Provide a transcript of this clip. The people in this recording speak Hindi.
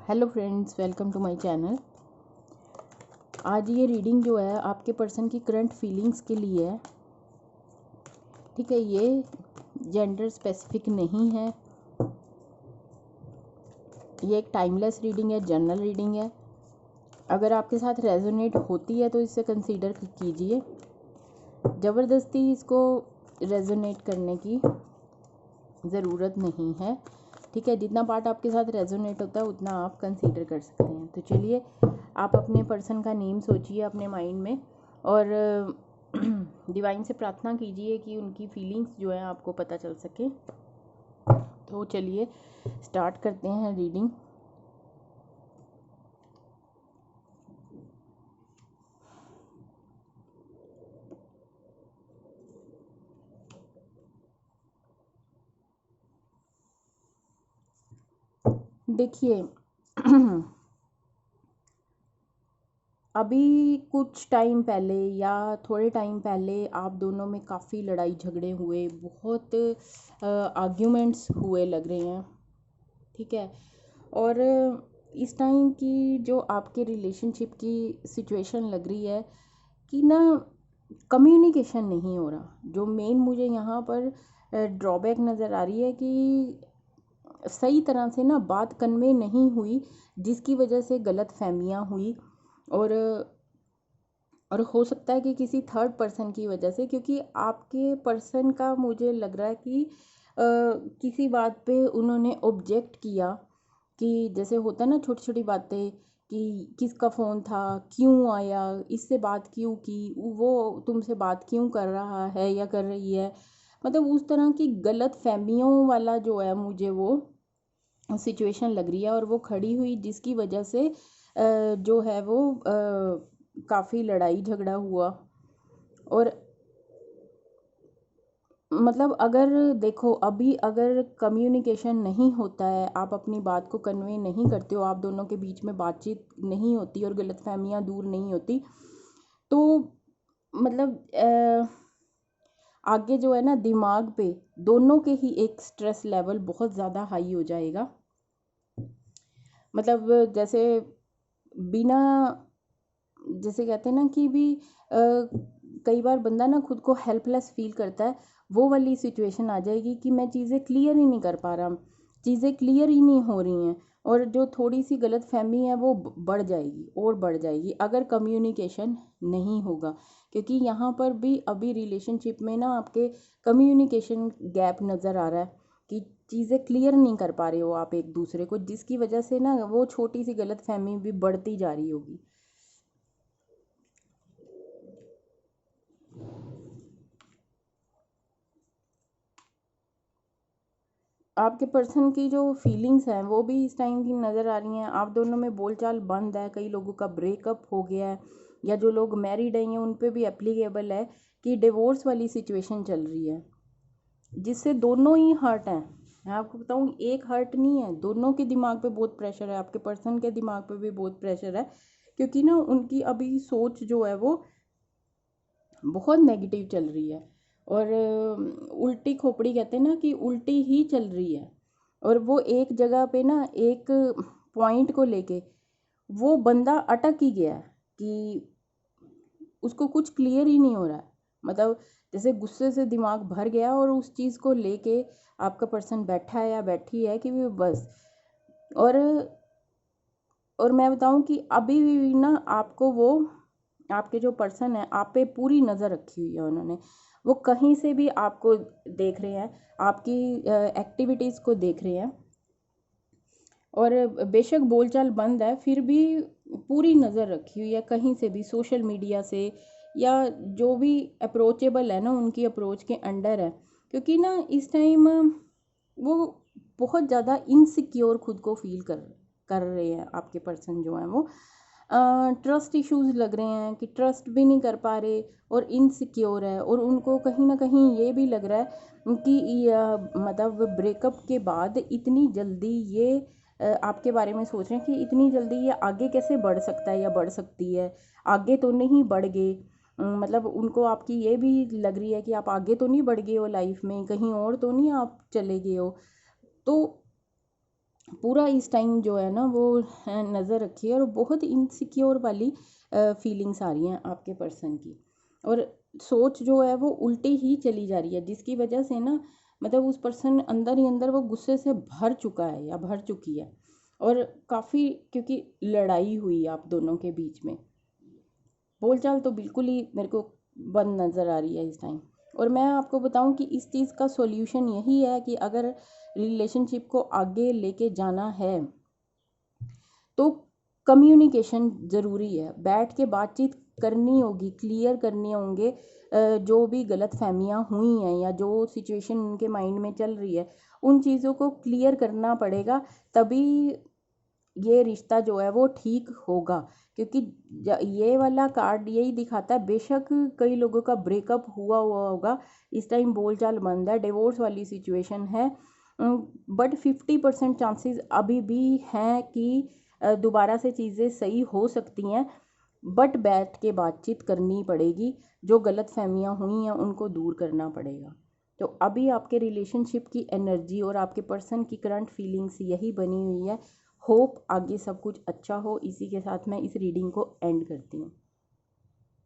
Hello friends, welcome to my channel. आज ये रीडिंग जो है आपके पर्सन की करंट फीलिंग्स के लिए है। ठीक है, ये जेंडर स्पेसिफिक नहीं है, ये एक टाइमलेस रीडिंग है, जनरल रीडिंग है। अगर आपके साथ रेजोनेट होती है तो इसे कंसीडर कीजिए। ज़बरदस्ती इसको रेजोनेट करने की ज़रूरत नहीं है। ठीक है, जितना पार्ट आपके साथ रेजोनेट होता है उतना आप कंसीडर कर सकते हैं। तो चलिए, आप अपने पर्सन का नेम सोचिए अपने माइंड में और डिवाइन से प्रार्थना कीजिए कि उनकी फीलिंग्स जो है आपको पता चल सके। तो चलिए स्टार्ट करते हैं रीडिंग। देखिए अभी कुछ टाइम पहले या थोड़े टाइम पहले आप दोनों में काफ़ी लड़ाई झगड़े हुए, बहुत आर्ग्यूमेंट्स हुए लग रहे हैं। ठीक है, और इस टाइम की जो आपके रिलेशनशिप की सिचुएशन लग रही है कि ना कम्युनिकेशन नहीं हो रहा। जो मेन मुझे यहाँ पर ड्रॉबैक नज़र आ रही है कि सही तरह से ना बात कन्वे नहीं हुई, जिसकी वजह से गलत फहमियाँ हुई। और हो सकता है कि किसी थर्ड पर्सन की वजह से, क्योंकि आपके पर्सन का मुझे लग रहा है कि किसी बात पे उन्होंने ऑब्जेक्ट किया, कि जैसे होता है ना छोटी छोटी बातें, कि किसका फ़ोन था, क्यों आया, इससे बात क्यों की, वो तुमसे बात क्यों कर रहा है या कर रही है। मतलब उस तरह की गलत फहमियों वाला जो है मुझे वो सिचुएशन लग रही है, और वो खड़ी हुई जिसकी वजह से जो है वो काफ़ी लड़ाई झगड़ा हुआ। और मतलब अगर देखो, अभी अगर कम्युनिकेशन नहीं होता है, आप अपनी बात को कन्वे नहीं करते हो, आप दोनों के बीच में बातचीत नहीं होती और गलतफहमियां दूर नहीं होती, तो मतलब आगे जो है ना दिमाग पे दोनों के ही एक स्ट्रेस लेवल बहुत ज़्यादा हाई हो जाएगा। मतलब जैसे बिना, जैसे कहते हैं ना कि भी कई बार बंदा ना खुद को हेल्पलेस फील करता है, वो वाली सिचुएशन आ जाएगी कि मैं चीज़ें क्लियर ही नहीं कर पा रहा, चीज़ें क्लियर ही नहीं हो रही हैं, और जो थोड़ी सी गलत फहमी है वो बढ़ जाएगी और बढ़ जाएगी अगर कम्युनिकेशन नहीं होगा। क्योंकि यहाँ पर भी अभी रिलेशनशिप में ना आपके कम्युनिकेशन गैप नज़र आ रहा है, कि चीज़ें क्लियर नहीं कर पा रहे हो आप एक दूसरे को, जिसकी वजह से ना वो छोटी सी गलत फहमी भी बढ़ती जा रही होगी। आपके पर्सन की जो फीलिंग्स हैं वो भी इस टाइम की नज़र आ रही हैं। आप दोनों में बोलचाल बंद है, कई लोगों का ब्रेकअप हो गया है, या जो लोग मैरिड हैं उन पे भी एप्लीकेबल है कि डिवोर्स वाली सिचुएशन चल रही है, जिससे दोनों ही हर्ट हैं। मैं आपको बताऊँ, एक हर्ट नहीं है, दोनों के दिमाग पे बहुत प्रेशर है, आपके पर्सन के दिमाग पे भी बहुत प्रेशर है। क्योंकि ना उनकी अभी सोच जो है वो बहुत नेगेटिव चल रही है, और उल्टी खोपड़ी कहते हैं ना, कि उल्टी ही चल रही है। और वो एक जगह पे ना एक पॉइंट को लेके वो बंदा अटक ही गया है, कि उसको कुछ क्लियर ही नहीं हो रहा है। मतलब जैसे गुस्से से दिमाग भर गया और उस चीज़ को लेके आपका पर्सन बैठा है या बैठी है कि वो बस। और मैं बताऊं कि अभी भी ना आपको वो, आपके जो पर्सन है आप पे पूरी नज़र रखी हुई है उन्होंने। वो कहीं से भी आपको देख रहे हैं, आपकी एक्टिविटीज़ को देख रहे हैं, और बेशक बोलचाल बंद है फिर भी पूरी नज़र रखी हुई है, कहीं से भी सोशल मीडिया से या जो भी अप्रोचेबल है ना उनकी अप्रोच के अंडर है। क्योंकि ना इस टाइम वो बहुत ज़्यादा इनसिक्योर खुद को फील कर रहे हैं। आपके पर्सन जो हैं वो ट्रस्ट इश्यूज लग रहे हैं, कि ट्रस्ट भी नहीं कर पा रहे और इनसिक्योर है। और उनको कहीं ना कहीं ये भी लग रहा है कि मतलब ब्रेकअप के बाद इतनी जल्दी ये आपके बारे में सोच रहे हैं कि इतनी जल्दी ये आगे कैसे बढ़ सकता है या बढ़ सकती है, आगे तो नहीं बढ़ गए। मतलब उनको आपकी ये भी लग रही है कि आप आगे तो नहीं बढ़ गए हो लाइफ में, कहीं और तो नहीं आप चले गए हो। तो पूरा इस टाइम जो है ना वो नज़र रखिए, और बहुत इनसिक्योर वाली फीलिंग्स आ रही हैं आपके पर्सन की, और सोच जो है वो उल्टी ही चली जा रही है, जिसकी वजह से ना मतलब उस पर्सन अंदर ही अंदर वो गुस्से से भर चुका है या भर चुकी है, और काफ़ी क्योंकि लड़ाई हुई आप दोनों के बीच में। बोलचाल तो बिल्कुल ही मेरे को बंद नज़र आ रही है इस टाइम। और मैं आपको बताऊं कि इस चीज़ का सॉल्यूशन यही है कि अगर रिलेशनशिप को आगे लेके जाना है तो कम्युनिकेशन ज़रूरी है, बैठ के बातचीत करनी होगी, क्लियर करने होंगे जो भी गलत फहमियाँ हुई हैं या जो सिचुएशन उनके माइंड में चल रही है, उन चीज़ों को क्लियर करना पड़ेगा, तभी ये रिश्ता जो है वो ठीक होगा। क्योंकि ये वाला कार्ड यही दिखाता है, बेशक कई लोगों का ब्रेकअप हुआ हुआ होगा, इस टाइम बोलचाल बंद है, डिवोर्स वाली सिचुएशन है, बट 50% चांसेस अभी भी हैं कि दोबारा से चीज़ें सही हो सकती हैं, बट बैठ के बातचीत करनी पड़ेगी, जो गलत फहमियाँ हुई हैं उनको दूर करना पड़ेगा। तो अभी आपके रिलेशनशिप की एनर्जी और आपके पर्सन की करंट फीलिंग्स यही बनी हुई है। होप आगे सब कुछ अच्छा हो। इसी के साथ मैं इस रीडिंग को एंड करती हूँ।